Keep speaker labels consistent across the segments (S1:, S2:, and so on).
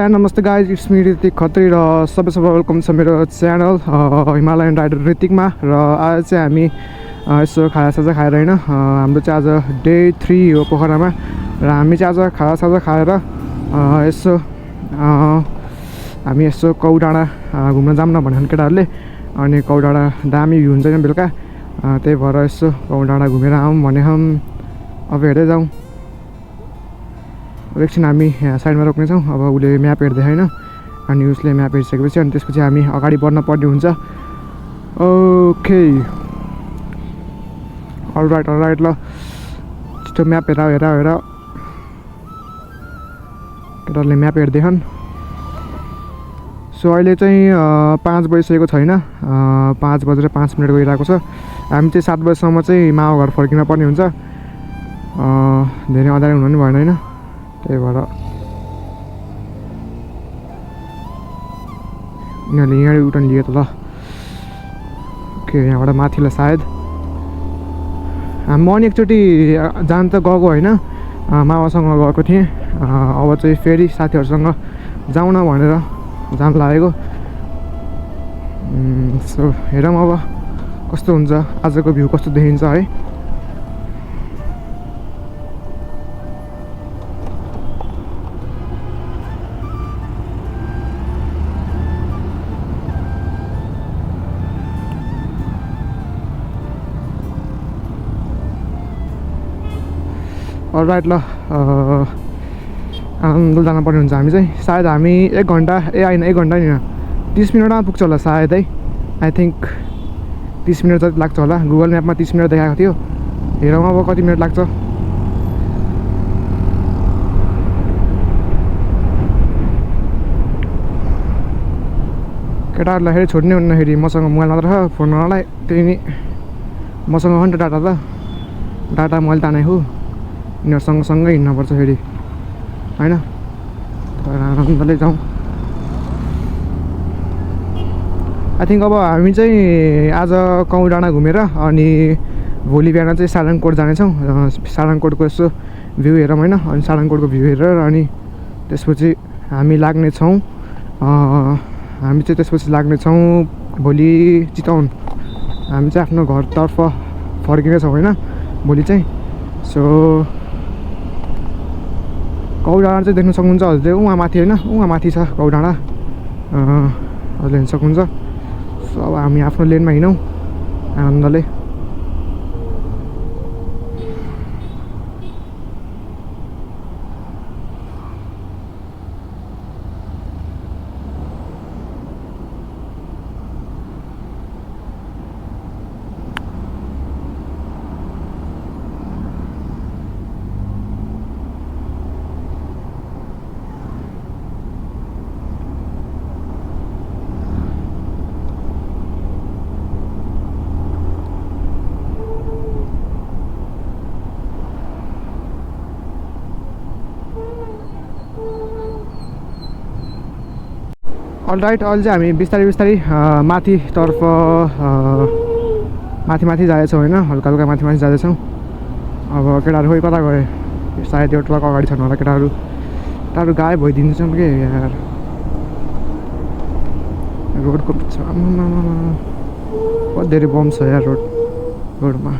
S1: And नमस्ते guys, it's me Hrithik Khatri र सबै वेलकम छ मेरो च्यानल हिमालयन राइडर ऋतिकमा। र आज चाहिँ हामी यसो खाजासाजा खाएर होइन, हाम्रो चाहिँ आज डे 3 हो पोखरामा। र हामी चाहिँ आज खाजासाजा खाएर यसो हामी यसो कौ डाँडा घुम्न जाऊँ न भनेको केटाहरूले। अनि कौ डाँडा दामी भ्यू हुन्छ नि बेलुका, त्यही भएर यसो कौ डाँडा घुमेर आऊँ भने हम अब हेर्दै जाउँ। एकछिन हामी यहाँ साइडमा रोक्नेछौँ। अब उसले म्याप हेर्दै होइन, अनि उसले म्याप हेरिसकेपछि अनि त्यसपछि हामी अगाडि बढ्न पर्ने हुन्छ। ओके अलराइट ल छिटो म्याप हेर केटाहरूले म्याप हेर्दैछन्। सो अहिले चाहिँ 5 बजिसकेको छैन, 5 बजेर 5 मिनट गइरहेको छ। हामी चाहिँ 7 बजीसम्म चाहिँ मामा घर फर्किन पर्ने हुन्छ। धेरै अँध्यारो हुनु पनि भएन होइन, त्यही भएर उनीहरूले यहाँ उटन लिए त ल। ओके यहाँबाट माथिलाई सायद म अनि एकचोटि जान त गएको होइन, मामासँग गएको थिएँ। अब चाहिँ फेरि साथीहरूसँग जाउँ न भनेर जान लागेको। सो हेरौँ अब कस्तो हुन्छ, आजको भ्यू कस्तो देखिन्छ है। अलराइट ल आनन्द जानुपर्ने हुन्छ हामी चाहिँ। सायद हामी 1 घन्टा होइन 1 घन्टा नि 30 मिनटमा पुग्छ होला सायद है। आई थिङ्क 30 मिनट जति लाग्छ होला। गुगल म्यापमा 30 मिनट देखाएको थियो, हेरौँ अब कति मिनट लाग्छ। केटाहरूलाई फेरि छोड्ने भन्दाखेरि मसँग मोबाइल मात्र छ, फोन गर्नलाई त्यही नि मसँग हो नि त डाटा मैले तानेको हो। यिनीहरूसँग सँगै हिँड्नुपर्छ फेरि होइन। आनन्दले जाउँ। आई थिङ्क अब हामी चाहिँ आज कौ डाँडा घुमेर अनि भोलि बिहान चाहिँ सारङकोट जानेछौँ। सारङकोटको यसो भ्यू हेरौँ होइन, अनि सारङकोटको भ्यू हेरेर अनि त्यसपछि हामी लाग्नेछौँ भोलि चितवन। हामी चाहिँ आफ्नो घरतर्फ फर्किनेछौँ होइन भोलि चाहिँ। सो कौ डाँडा चाहिँ देख्न सक्नुहुन्छ हजुरले, उहाँ माथि होइन, उहाँ माथि छ कौ डाँडा, हजुरले हेर्न सक्नुहुन्छ। सो अब हामी आफ्नो लेनमा हिँडौँ आनन्दले। अलराइट अहिले चाहिँ हामी बिस्तारै माथितर्फ माथि जाँदैछौँ होइन, हल्का माथि जाँदैछौँ। अब केटाहरू खोइ कता गए, सायद यो ट्रक अगाडि छन् होला। केटाहरू गायब भइदिन्छन् कि यार। रोडको बहुत धेरै बम छ यार रोडमा।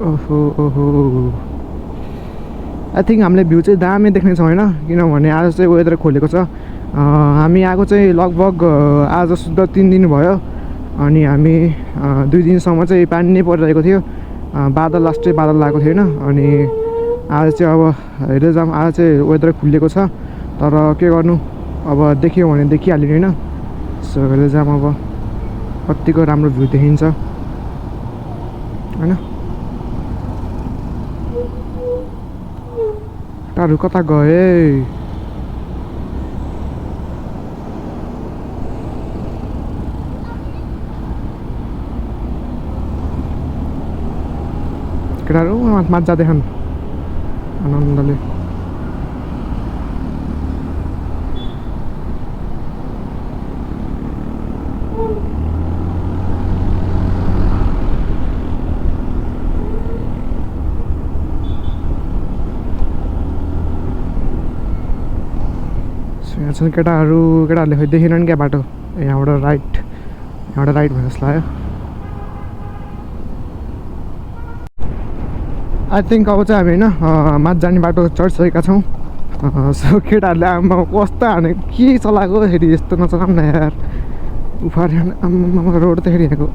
S1: ओहो आई थिङ्क हामीले भ्यू चाहिँ दामी देख्नेछौँ होइन, किनभने आज चाहिँ वेदर खोलेको छ। हामी आएको चाहिँ लगभग आज सुत्दा 3 दिन भयो, अनि हामी 2 दिनसम्म चाहिँ पानी नै परिरहेको थियो। बादल लास्टै बादल लागेको थियो होइन। अनि आज चाहिँ अब हेर्दै जाऊँ, आज चाहिँ वेदर खुलेको छ। तर के गर्नु, अब देखियो भने देखिहाल्यो होइन। सो हेर्दै जाऊँ अब कतिको राम्रो भ्यू देखिन्छ होइन। केटाहरू कता गए? केटाहरू माथि जाँदैछन् आनन्दले। यहाँ छन् केटाहरूले खोइ देखेनन् क्या बाटो यहाँबाट राइट भयो जस्तो लाग्यो आई थिङ्क अब चाहिँ हामी होइन माथि जाने बाटो चढिसकेका छौँ सो केटाहरूले आमा कस्तो हाने के चलाएको फेरि यस्तो नचलाऊँ न यार उफार्यो आमा रोड त फेरि यहाँको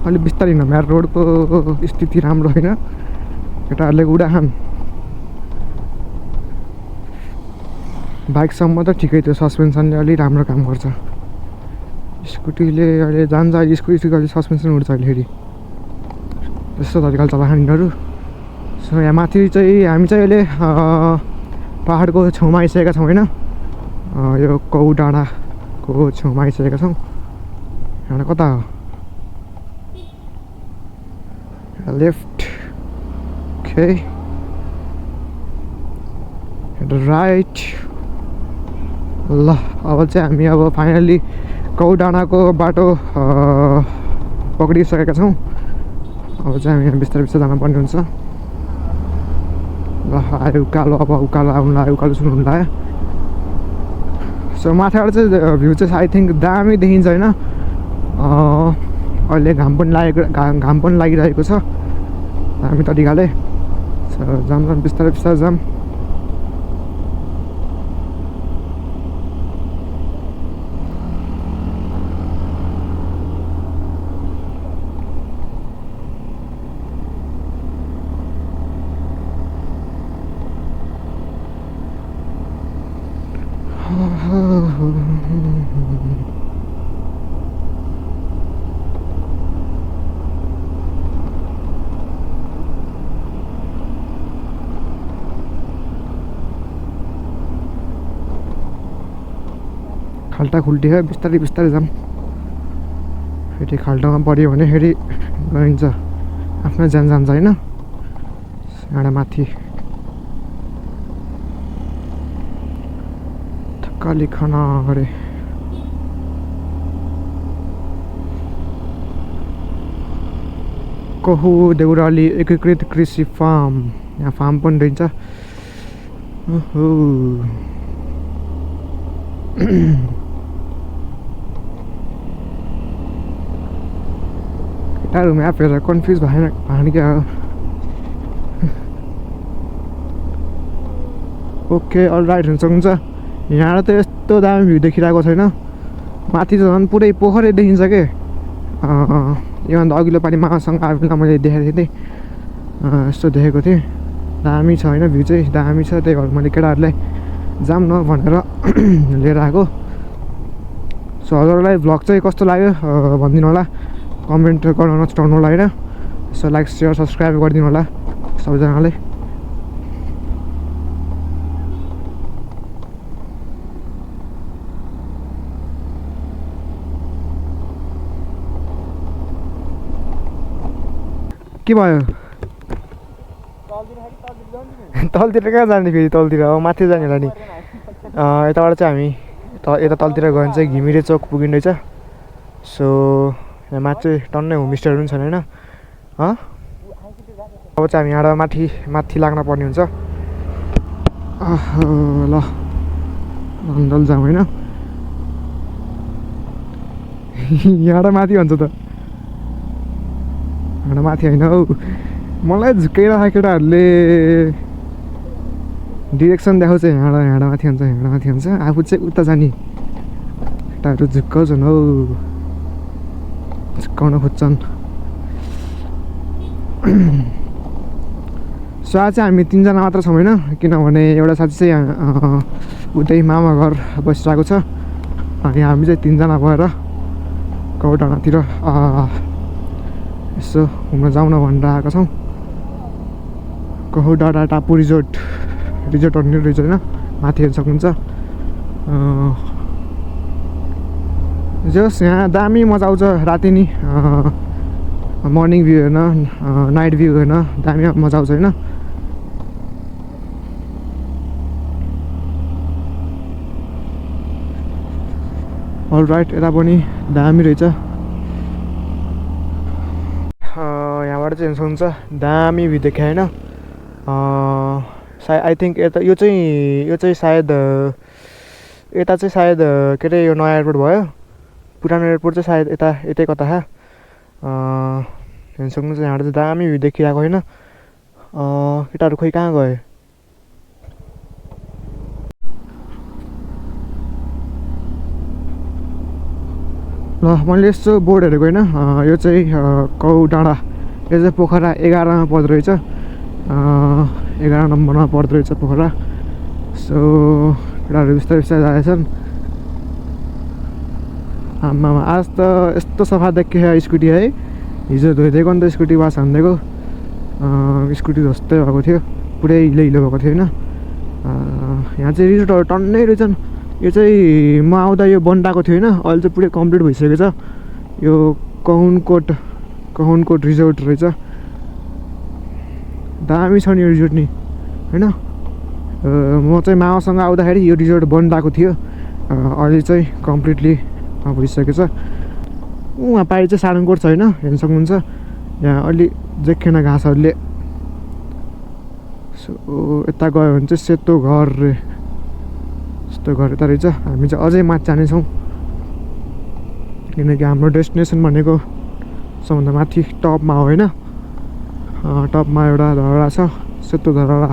S1: अलिक बिस्तारै हिँड्नु यार रोडको स्थिति राम्रो होइन केटाहरूले उडा खान् बाइकसम्म त ठिकै थियो सस्पेन्सनले अलिक राम्रो काम गर्छ स्कुटीले अहिले जान्छ अहिले स्कुटीको अहिले सस्पेन्सन उड्छ अहिले फेरि त्यस्तो तरिकाले चलाएको यिनीहरू सो यहाँ माथि चाहिँ हामी चाहिँ अहिले पहाडको छेउमा आइसकेका छौँ होइन यो कौ डाँडाको छेउमा आइसकेका छौँ यहाँ कता हो लेफ्ट ओके राइट ल अब चाहिँ हामी अब फाइनली कौ डाँडाको बाटो पक्रिसकेका छौँ अब चाहिँ हामी यहाँ बिस्तारै जानुपर्ने हुन्छ ल आयो उकालो अब उकालो आउनु लाग्यो उकालो सुन्नु लाग्यो सो माथिबाट चाहिँ भ्यू चाहिँ आई थिङ्क दामी देखिन्छ होइन अहिले घाम पनि लागिरहेको छ दामी तरिकाले सो जाम बिस्तारै जाम खाल्टा खुल्टी है बिस्तारै जाम फेरि खाल्टामा पऱ्यो भने फेरि गइन्छ आफ्नो ज्यान जान्छ होइन एउटा माथि थकाली खाना गरे कहु देउराली एकीकृत कृषि फार्म यहाँ फार्म पनि रहन्छ ओहो केटाहरू म्याप हेरेर कन्फ्युज भएन क्या हो ओके अल राइट हुन्छ यहाँ त यस्तो दामी भ्यू देखिरहेको छैन माथि त झन् पुरै पोखरै देखिन्छ के योभन्दा अघिल्लो पालि मामासँग आफूलाई मैले देखाएको थिएँ यस्तो देखेको थिएँ दामी छ होइन भ्यू चाहिँ दामी छ त्यही भएर मैले केटाहरूलाई जाम न भनेर लिएर आएको सो हजुरलाई भ्लग चाहिँ कस्तो लाग्यो भनिदिनु होला कमेन्ट गर्न नछुटाउनु होला होइन सो लाइक सेयर सब्सक्राइब गरिदिनु होला सबैजनाले के भयो तलतिर कहाँ जाने फेरि तलतिर अब माथि जाने होला नि यताबाट चाहिँ हामी यता तलतिर गयो भने चाहिँ घिमिरे चोक पुगिँदैछ सो यहाँ माथि चाहिँ टन्नै होमस्टेहरू पनि छन् होइन अब चाहिँ हामी यहाँबाट माथि लाग्न पर्ने हुन्छ ल अन्डल जाउँ होइन यहाँबाट माथि भन्छ त यहाँबाट माथि होइन हौ मलाई झुक्काइरहेको केटाहरूले डिरेक्सन देखाउँछ यहाँबाट माथि हुन्छ आफू चाहिँ उता जाने केटाहरू झुक्काउँछन् हौ झुक्काउन खोज्छन् सो आज चाहिँ हामी 3 जना मात्र छौँ होइन किनभने एउटा साथी चाहिँ उतै मामा घर बसिरहेको छ अनि हामी चाहिँ 3 जना भएर कौ डाँडातिर यसो घुम्न जाउन भनेर आएको छौँ कौ डाँडा टापु रिजोर्टहरू नि रहेछ होइन माथि हेर्न सक्नुहुन्छ जस यहाँ दामी मजा आउँछ राति नि मर्निङ भ्यू हेर्न नाइट भ्यू हेर्न दामी मजा आउँछ होइन अल राइट यता पनि दामी रहेछ यहाँबाट चाहिँ हुन्छ दामी भ्यू देखायो होइन आई थिङ्क यता यो चाहिँ सायद यता चाहिँ सायद के अरे यो नयाँ एयरपोर्ट भयो पुरानो एयरपोर्ट चाहिँ सायद यतै कता हेर्न सक्नुहुन्छ यहाँबाट चाहिँ दामी भ्यू देखिरहेको होइन केटाहरू खोइ कहाँ गए ल मैले यस्तो बोर्ड हेरेको होइन यो चाहिँ कौ डाँडा यो चाहिँ पोखरा 11मा पर्दो रहेछ 11 नम्बरमा पर्दो रहेछ पोखरा सो केटाहरू बिस्तारै बिस्तारै जाँदैछन् आमामा आज त यस्तो सफा देखियो स्कुटी है हिजो धोइदिएको नि त स्कुटी वास हानिदिएको स्कुटी जस्तै भएको थियो पुरै हिलो भएको थियो होइन यहाँ चाहिँ रिजोर्टहरू टन्नै रहेछन् यो चाहिँ म आउँदा यो बनाएको थियो होइन अहिले चाहिँ पुरै कम्प्लिट भइसकेको छ यो कहुनकोट रिजोर्ट रहेछ दामी छ नि यो रिजोर्ट नि होइन म चाहिँ मामासँग आउँदाखेरि यो रिजोर्ट बनाएको थियो अहिले चाहिँ कम्प्लिटली भइसकेको छ उहाँ पारि चाहिँ सारङकोट छ होइन हेर्न सक्नुहुन्छ यहाँ अलि देखेन घाँसहरूले सो यता गयो भने चाहिँ सेतो घर रे यस्तो घर यता रहेछ हामी चाहिँ अझै माथि जानेछौँ किनकि हाम्रो डेस्टिनेसन भनेको सबभन्दा माथि टपमा हो होइन टपमा एउटा धरहरा छ सेतो धरहरा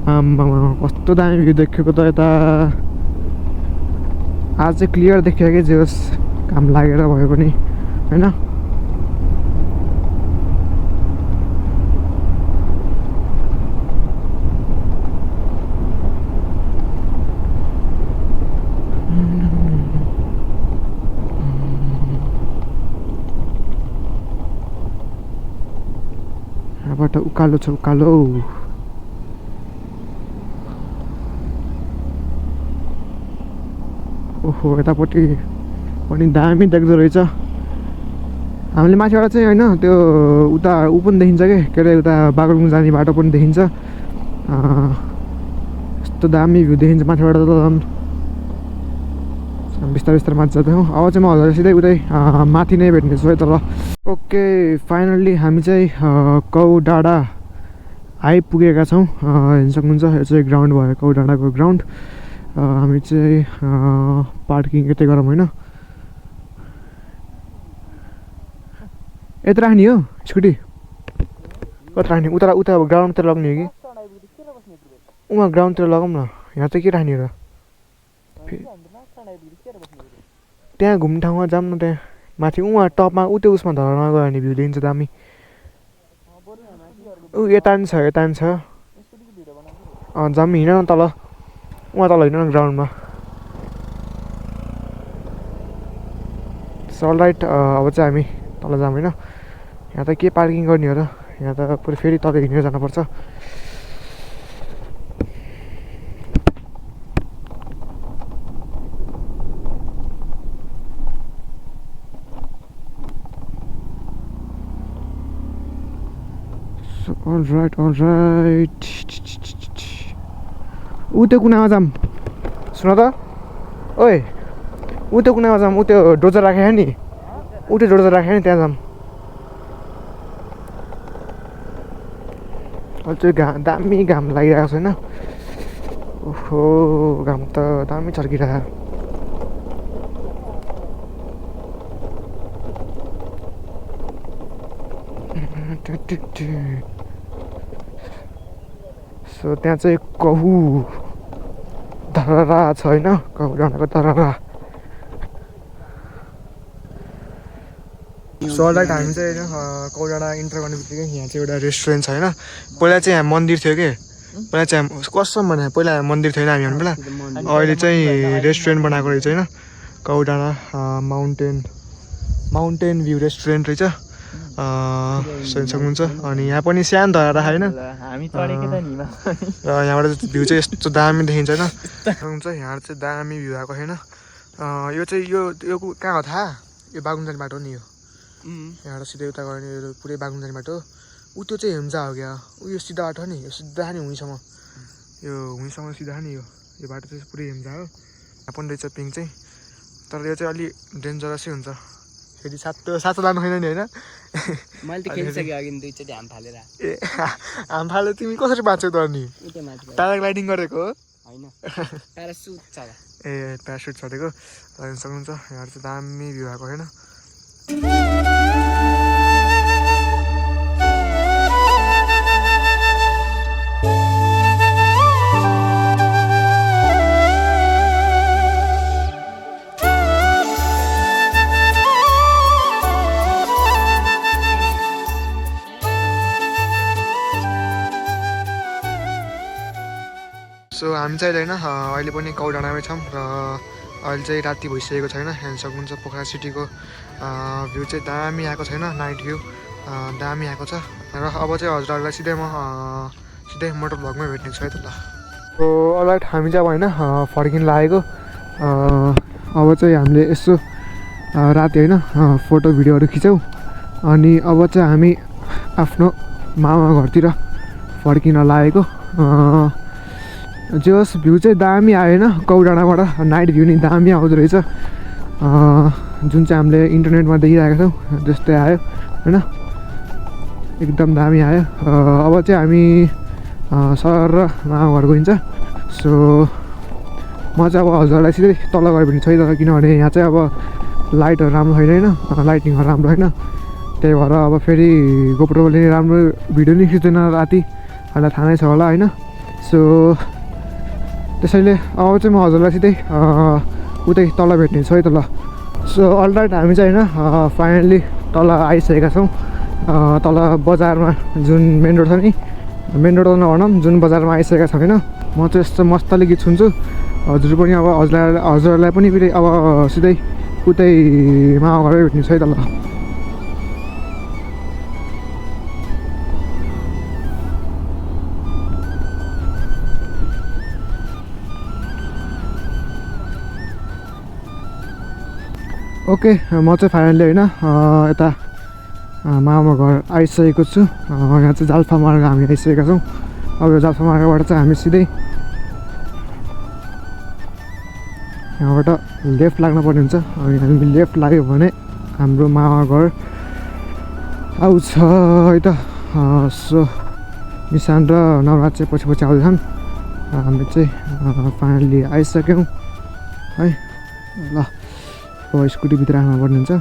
S1: आम्मा कस्तो दामी भ्यू देखेको त यता आज चाहिँ क्लियर देखियो कि जे होस् काम लागेर भयो पनि होइन यहाँबाट उकालो छ उकालो ओहो यतापट्टि पनि दामी देख्दो रहेछ हामीले माथिबाट चाहिँ होइन त्यो उता ऊ पनि देखिन्छ के अरे उता बाग्राकोट जाने बाटो पनि देखिन्छ यस्तो दामी भ्यू देखिन्छ माथिबाट त झन् बिस्तारै बिस्तारै माथि जाँदै हौँ अब चाहिँ म हजुर सिधै उतै माथि नै भेट्नेछु है त ल ओके फाइनल्ली हामी चाहिँ कौ डाँडा आइपुगेका छौँ हेर्न सक्नुहुन्छ यो चाहिँ ग्राउन्ड भयो कौ डाँडाको ग्राउन्ड हामी चाहिँ पार्किङ यतै गरौँ होइन यता राख्ने हो स्कुटी कता राख्ने उता ग्राउन्डतिर लग्ने हो कि उहाँ ग्राउन्डतिर लगाउँ न यहाँ चाहिँ के राख्ने र त्यहाँ घुम्ने ठाउँमा जाऊँ न त्यहाँ माथि उहाँ टपमा त्यो उसमा धरामा गयो भने भ्यू देखिन्छ दामी यता नि छ जाऊँ हिँड न तल उहाँ तल हिँड न ग्राउन्डमा सल राइट अब चाहिँ हामी तल जाऊँ होइन यहाँ त के पार्किङ गर्ने हो र यहाँ त पुरै फेरि तल हिँडेर जानुपर्छ all right ऊ त्यो कुनामा जाऊँ सुन त ओए ऊ त्यो कुनामा जाऊँ ऊ त्यो डोजर राखेको नि ऊ त्यो डोजर राखेको नि त्यहाँ जाऊँ अहिले चाहिँ दामी घाम लागिरहेको छ होइन ओहो घाम त दामी चर्किरहेको सो त्यहाँ चाहिँ कहु धरहरा छ होइन कहु डाँडाको धरहरा सो लाइक हामी चाहिँ होइन कहु डाँडा इन्टर गर्ने बित्तिकै यहाँ चाहिँ एउटा रेस्टुरेन्ट छ होइन पहिला चाहिँ यहाँ मन्दिर थियो कि पहिला चाहिँ कसम भने पहिला मन्दिर थिएन हामी बेला अहिले चाहिँ रेस्टुरेन्ट बनाएको रहेछ होइन कहु डाँडा माउन्टेन भ्यू रेस्टुरेन्ट रहेछ सक्नुहुन्छ अनि यहाँ पनि सानो धरहरा होइन र यहाँबाट भ्यू चाहिँ यस्तो दामी देखिन्छ होइन सक्नुहुन्छ यहाँ चाहिँ दामी भ्यू आएको छैन यो चाहिँ यो कहाँ हो थाहा यो बागुन जाने बाटो नि यो यहाँबाट सिधै उता गयो भने यो पुरै बागुन जाने बाटो ऊ त्यो चाहिँ हेम्जा हो क्या ऊ यो सिधा बाटो नि यो सिधा नि हुँसम्म सिधा नि यो बाटो चाहिँ पुरै हेम्जा हो यहाँ पनि रहेछ पिङ चाहिँ तर यो चाहिँ अलि डेन्जरसै हुन्छ फेरि सातो लानु होइन नि होइन
S2: मैले त खेलिसकेँ अघि दुईचोटि हाम फालेर
S1: ए हाम फाले तिमी कसरी बाँच्छौ त अनि
S2: उतै माथि
S1: प्याराग्लाइडिङ गरेको हो
S2: होइन प्यारासुट छ
S1: ए प्यारासुट चढेको हेर्न सक्नुहुन्छ यहाँ चाहिँ दामी भ्यू आएको होइन सो हामी चाहिँ होइन अहिले पनि कौडाँडामै छौँ र अहिले चाहिँ राति भइसकेको छैन हेर्न सक्नुहुन्छ पोखरा सिटीको भ्यू चाहिँ दामी आएको छैन नाइट भ्यू दामी आएको छ र अब चाहिँ हजुरहरूलाई सिधै मोटर भ्लगमै भेट्ने छु है त ल सो अलराइट हामी चाहिँ अब होइन फर्किन लागेको अब चाहिँ हामीले यसो राति होइन फोटो भिडियोहरू खिच्यौँ अनि अब चाहिँ हामी आफ्नो मामा घरतिर फर्किन लागेको जे होस् भ्यू चाहिँ दामी आयो होइन कौडाँडाबाट नाइट भ्यू नि दामी आउँदो रहेछ जुन चाहिँ हामीले इन्टरनेटमा देखिरहेको छौँ त्यस्तै आयो होइन एकदम दामी आयो अब चाहिँ हामी सर र मामा घर गइन्छ सो म चाहिँ अब हजुरलाई सिधै तल गयो भने छैन किनभने यहाँ चाहिँ अब लाइटहरू राम्रो छैन होइन लाइटिङहरू राम्रो छैन त्यही भएर अब फेरि गोप्रोले राम्रो भिडियो नि खिच्दैन राति हामीलाई थाहा नै छ होला होइन सो त्यसैले अब चाहिँ म हजुरलाई सिधै उतै तल भेट्ने छु है त ल सो अलराइट हामी चाहिँ होइन फाइनल्ली तल आइसकेका छौँ तल बजारमा जुन मेन रोड छ नि मेन रोड त नभनौँ जुन बजारमा आइसकेका छौँ होइन म चाहिँ यस्तो मस्तले गीत सुन्छु हजुर पनि अब हजुरहरूलाई पनि फेरि अब सिधै उतै मामा घरै भेट्ने छु है त ल ओके म चाहिँ फाइनली होइन यता मामा घर आइसकेको छु यहाँ चाहिँ जाल्पा मार्ग हामी आइसकेका छौँ अब यो जाल्पा मार्गबाट चाहिँ हामी सिधै यहाँबाट लेफ्ट लाग्नुपर्ने हुन्छ अनि हामी लेफ्ट लाग्यो भने हाम्रो मामा घर आउँछ है त सो निशान र नवराज चाहिँ पछि पछि आउँदैछन् हामी चाहिँ फाइनली आइसक्यौँ है ल स्कुटीभित्र राख्नुपर्ने हुन्छ